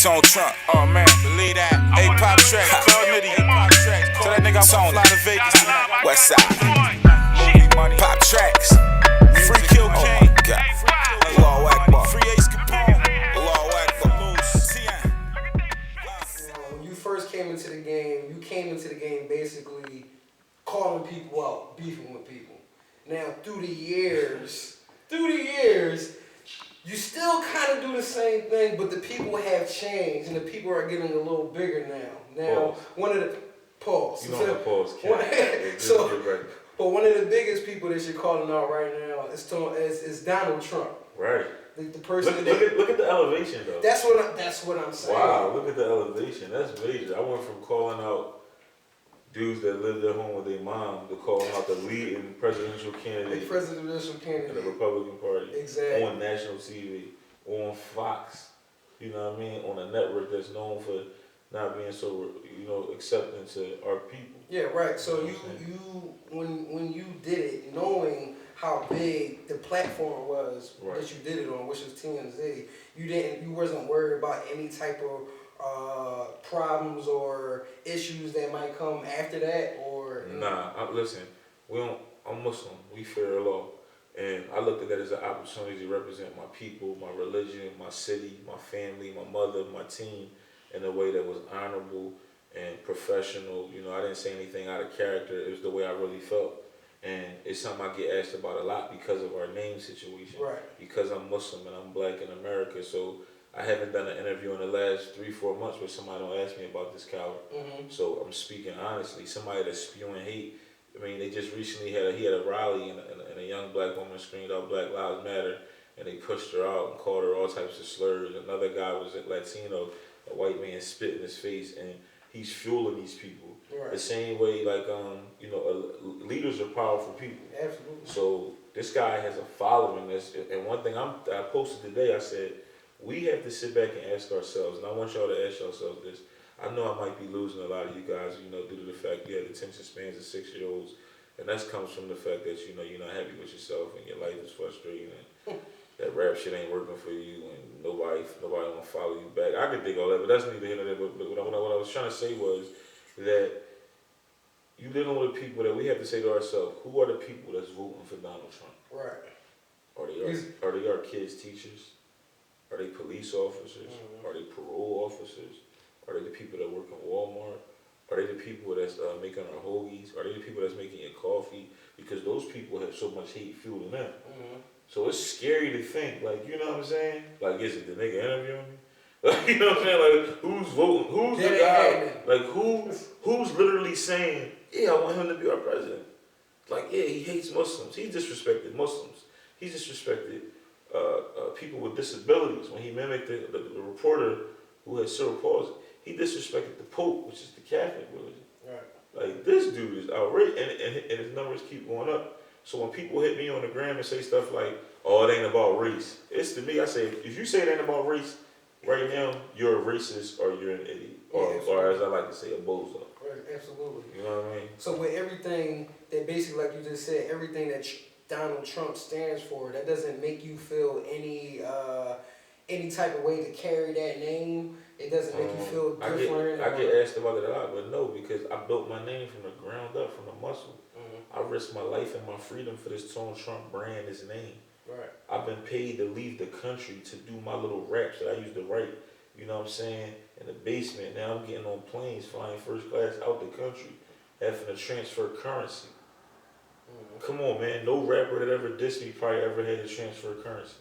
on Trump. Oh man, believe that. Hey, Pop Track, call Nitty. Tell that nigga I'm gonna fly to Vegas. West Side. Movie money. Pop Tracks. Free Kill Oh King. my God. Allahu Akbar. Free Ace Capone. Allahu Akbar. When you first came into the game, you came into the game basically calling people out, beefing with people. Now, through the years, you still kind of do the same thing, but the people have changed, and the people are getting a little bigger now. Now, one of the pause. You know the pause, kid. But one of the biggest people that you're calling out right now is Donald Trump. Right. The person. Look at the elevation though. That's what I'm saying. Wow, look at the elevation. That's major. I went from calling out dudes that lived at home with their mom to calling out the leading presidential candidate in the Republican Party. Exactly. On national TV, on Fox. You know what I mean? On a network that's known for not being so, accepting to our people. Yeah, right. So when you did it, knowing how big the platform was that you did it on, which was TMZ, you wasn't worried about any type of problems or issues that might come after that, or listen, I'm Muslim. We fear Allah, and I looked at that as an opportunity to represent my people, my religion, my city, my family, my mother, my team, in a way that was honorable and professional. I didn't say anything out of character. It was the way I really felt. And it's something I get asked about a lot because of our name situation. Right. Because I'm Muslim and I'm black in America. So I haven't done an interview in the last 3-4 months where somebody don't ask me about this coward. Mm-hmm. So I'm speaking honestly. Somebody that's spewing hate. I mean, they just recently had a rally and a young black woman screamed out Black Lives Matter, and they pushed her out and called her all types of slurs. Another guy was a Latino, a white man spit in his face, and he's fueling these people. Right. The same way, leaders are powerful people. Absolutely. So this guy has a following. And one thing I posted today, I said, we have to sit back and ask ourselves, and I want y'all to ask yourselves this. I know I might be losing a lot of you guys, due to the fact you have attention spans of 6-year-olds, and that comes from the fact that, you're not happy with yourself and your life is frustrating and that rap shit ain't working for you and nobody want to follow you back. I could think all that, but that's neither here nor there. But what I was trying to say was that you dealing with people that we have to say to ourselves, who are the people that's voting for Donald Trump? Right. Are they our kids' teachers? Are they police officers? Mm-hmm. Are they parole officers? Are they the people that work in Walmart? Are they the people that's making our hoagies? Are they the people that's making your coffee? Because those people have so much hate fueling them. Mm-hmm. So it's scary to think, you know what I'm saying? Is it the nigga interviewing me? You know what I'm saying? Who's voting? Who's the guy? Who's literally saying, yeah, I want him to be our president? He hates Muslims. He disrespected Muslims. He disrespected people with disabilities. When he mimicked the reporter who had cerebral palsy, he disrespected the Pope, which is the Catholic religion. Right. This dude is outrageous, and his numbers keep going up. So when people hit me on the gram and say stuff like, oh, it ain't about race, it's to me, I say, if you say it ain't about race, right now, you're a racist or you're an idiot. Or as I like to say, a bozo. Right, absolutely. You know what I mean? So with everything that basically, like you just said, everything that Donald Trump stands for, that doesn't make you feel any type of way to carry that name? It doesn't make you feel different? I get asked about it a lot, but no, because I built my name from the ground up, from the muscle. Mm-hmm. I risked my life and my freedom for this Donald Trump brand, his name. Right. I've been paid to leave the country to do my little raps that I used to write, you know what I'm saying, in the basement. Now I'm getting on planes, flying first class out the country, having to transfer currency. Mm-hmm. Come on, man. No rapper that ever dissed me probably ever had to transfer currency.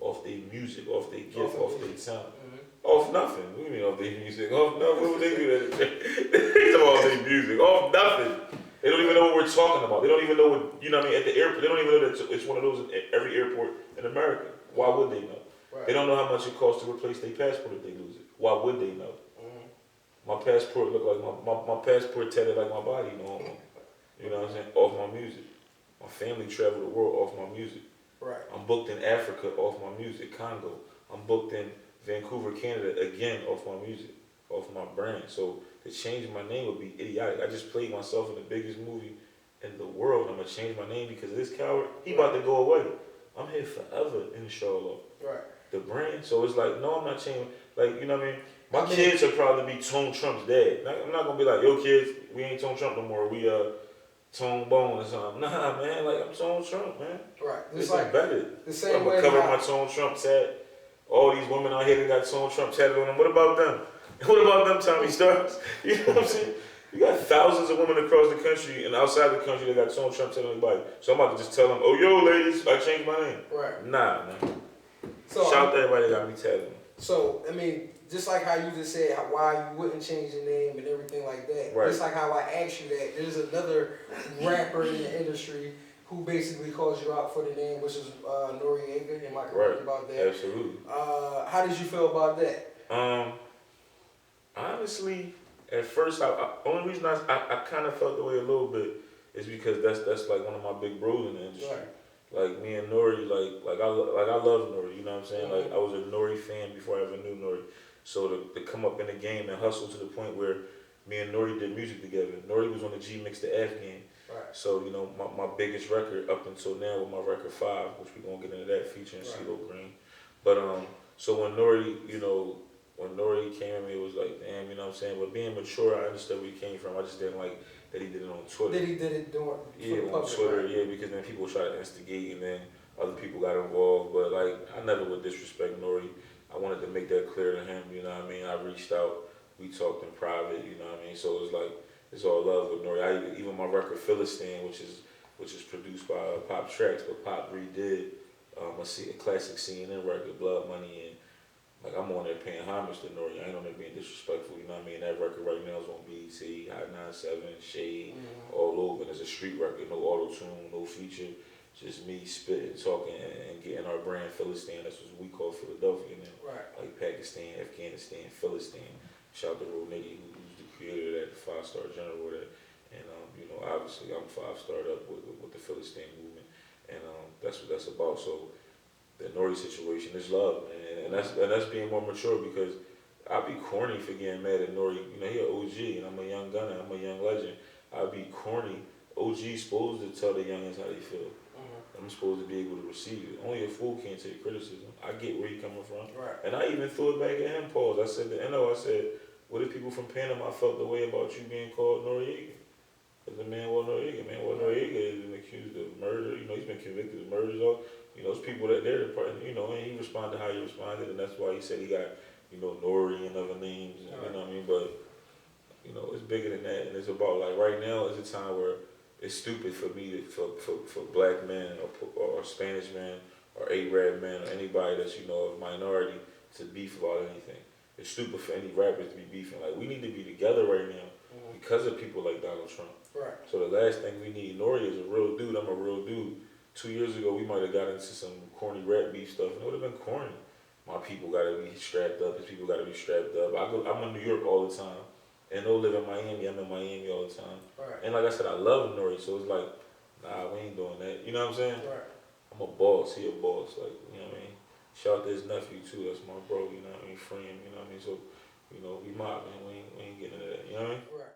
Off their music, off their gift, off their talent. Mm-hmm. Off nothing. What do you mean off their music? Off nothing. What would they do that? They talk about their music. Off nothing. They don't even know what we're talking about. They don't even know what, you know what I mean, at the airport. They don't even know that it's one of those at every airport in America. Why would they know? Right. They don't know how much it costs to replace their passport if they lose it. Why would they know? Mm-hmm. My passport look like my passport tatted like my body, You know what I'm saying? Off my music. My family traveled the world off my music. Right. I'm booked in Africa off my music, Congo. I'm booked in Vancouver, Canada, again off my music, off my brand. So to change my name would be idiotic. I just played myself in the biggest movie in the world. I'm going to change my name because of this coward. He about to go away. I'm here forever, inshallah. Right. the brand. So it's like, no, I'm not changing. Like, you know what I mean? My I mean- kids will probably be Tone Trump's dad. Like, I'm not gonna be like, yo kids, we ain't Tone Trump no more. We Tone Bone or something. Nah, man. Like, I'm Tone Trump, man. Right. It's like embedded. the same I'm way. gonna cover how- my Tone Trump tat. All these women out here that got Tone Trump tatted on them. What about them? What about them, Tommy Stars? You know what I'm saying? You got thousands of women across the country and outside the country that got Tone Trump tatted on their body. So I'm about to just tell them, oh, yo, ladies, I changed my name. Right. Nah, man. So Shout to everybody that got me tatted. So, I mean, just like how you just said why you wouldn't change your name and everything like that. Right. Just like how I asked you that, there's another rapper in the industry who basically calls you out for the name, which is N.O.R.E. Am I correct about that? Absolutely. How did you feel about that? Honestly, at first, only reason I kind of felt the way a little bit is because that's like one of my big bros in the industry. Right. Like me and N.O.R.E, like I love N.O.R.E, you know what I'm saying? Mhm. Like I was a N.O.R.E fan before I ever knew N.O.R.E. So to come up in the game and hustle to the point where me and N.O.R.E did music together. N.O.R.E was on the G Mix the F game. Right. So, you know, my biggest record up until now with my record 5, which we're gonna get into that featuring Right. CeeLo Green. But so when N.O.R.E, you know, when N.O.R.E came at me, it was like, damn, you know what I'm saying? But being mature, I understood where he came from. I just didn't like that he did it on Twitter. That he did it for Yeah, the on public, Twitter, right? yeah, because then people try to instigate and then other people got involved. But like, I never would disrespect N.O.R.E. I wanted to make that clear to him, you know what I mean? I reached out, we talked in private, you know what I mean? So it's like, it's all love with N.O.R.E. Even my record Philistine, which is produced by Pop Tracks, but Pop redid a classic CNN record, Blood Money, and like I'm on there paying homage to N.O.R.E. I ain't on there being disrespectful, you know what I mean? That record right now is on BET, Hot 97, Shade, all over. And it's a street record, no auto-tune, no feature, just me spitting, talking, and getting our brand Philistine. That's what we call Philadelphia now. Right. Like Pakistan, Afghanistan, Philistine. Shout out to Roniggi, who's the creator of that, the 5-star general of that. And you know, obviously I'm 5-starred up with the Philistine movement, and that's what that's about. So the N.O.R.E situation is love, man, and that's being more mature because I'd be corny for getting mad at N.O.R.E. You know, he an OG, and I'm a young gunner, I'm a young legend. I'd be corny. OG's supposed to tell the youngins how they feel. I'm supposed to be able to receive it. Only a fool can't take criticism. I get where you're coming from. Right. And I even threw it back at him, pause. I said to N.O., I said, what if people from Panama felt the way about you being called Noriega? Because the man was Noriega. Noriega has been accused of murder. You know, he's been convicted of murders. All, you know, those people that they're, you know, and he responded how he responded, and that's why he said he got, you know, N.O.R.E and other names, and, you know what I mean? But, you know, it's bigger than that, and it's about, like, right now is a time where it's stupid for me to, for black men or Spanish men or Arab men or anybody that's, you know, of minority to beef about anything. It's stupid for any rappers to be beefing. Like, we need to be together right now because of people like Donald Trump. Right. So the last thing we need, N.O.R.E is a real dude. I'm a real dude. 2 years ago, we might have got into some corny rap beef stuff, and it would have been corny. My people got to be strapped up. His people got to be strapped up. I'm in New York all the time. And they'll live in Miami. I'm in Miami all the time. Right. And like I said, I love N.O.R.E, so it's like, nah, we ain't doing that. You know what I'm saying? Right. I'm a boss. He a boss. Like, you know what I mean? Shout out to his nephew, too. That's my bro, you know what I mean? Free him, you know what I mean? So, you know, we mob, man. We ain't getting into that. You know what I mean? Right.